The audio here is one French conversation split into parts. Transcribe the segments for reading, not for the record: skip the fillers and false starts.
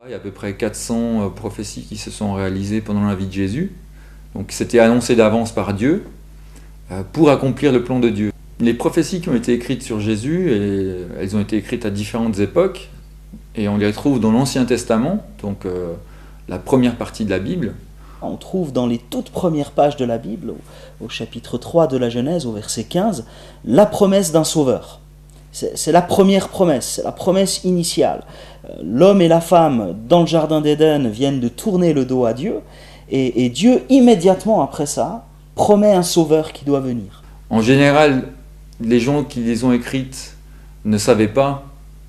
Il y a à peu près 400 prophéties qui se sont réalisées pendant la vie de Jésus. Donc c'était annoncé d'avance par Dieu pour accomplir le plan de Dieu. Les prophéties qui ont été écrites sur Jésus, elles ont été écrites à différentes époques, et on les retrouve dans l'Ancien Testament, donc la première partie de la Bible. On trouve dans les toutes premières pages de la Bible, au chapitre 3 de la Genèse, au verset 15, la promesse d'un sauveur. C'est la première promesse, c'est la promesse initiale. L'homme et la femme, dans le jardin d'Éden, viennent de tourner le dos à Dieu, et Dieu, immédiatement après ça, promet un sauveur qui doit venir. En général, les gens qui les ont écrites ne savaient pas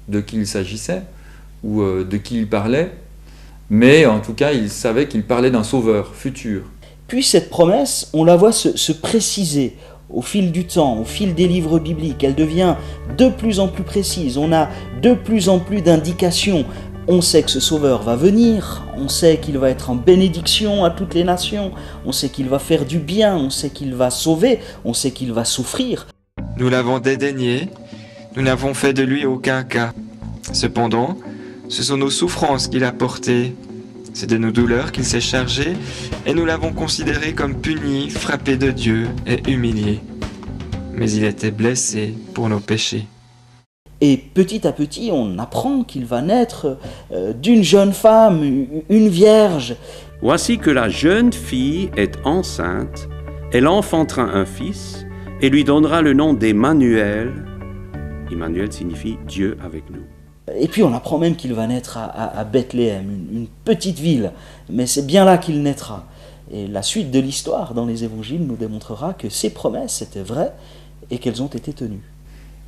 de qui il s'agissait, ou de qui il parlait, mais en tout cas, ils savaient qu'il parlait d'un sauveur futur. Puis cette promesse, on la voit se préciser au fil du temps, au fil des livres bibliques. Elle devient de plus en plus précise, on a de plus en plus d'indications. On sait que ce sauveur va venir, on sait qu'il va être en bénédiction à toutes les nations, on sait qu'il va faire du bien, on sait qu'il va sauver, on sait qu'il va souffrir. Nous l'avons dédaigné, nous n'avons fait de lui aucun cas. Cependant, ce sont nos souffrances qu'il a portées, c'est de nos douleurs qu'il s'est chargé, et nous l'avons considéré comme puni, frappé de Dieu et humilié. Mais il était blessé pour nos péchés. Et petit à petit, on apprend qu'il va naître d'une jeune femme, une vierge. Voici que la jeune fille est enceinte, elle enfantera un fils, et lui donnera le nom d'Emmanuel. Emmanuel signifie Dieu avec nous. Et puis on apprend même qu'il va naître à Bethléem, une petite ville, mais c'est bien là qu'il naîtra. Et la suite de l'histoire dans les évangiles nous démontrera que ces promesses étaient vraies et qu'elles ont été tenues.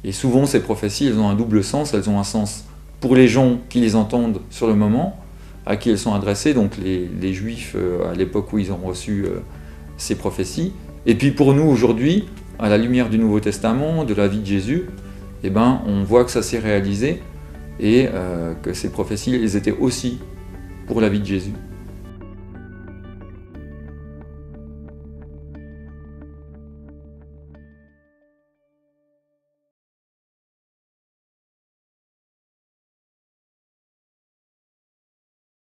Et souvent, ces prophéties, elles ont un double sens. Elles ont un sens pour les gens qui les entendent sur le moment, à qui elles sont adressées, donc les Juifs à l'époque où ils ont reçu ces prophéties. Et puis pour nous aujourd'hui, à la lumière du Nouveau Testament, de la vie de Jésus, on voit que ça s'est réalisé et que ces prophéties, elles étaient aussi pour la vie de Jésus.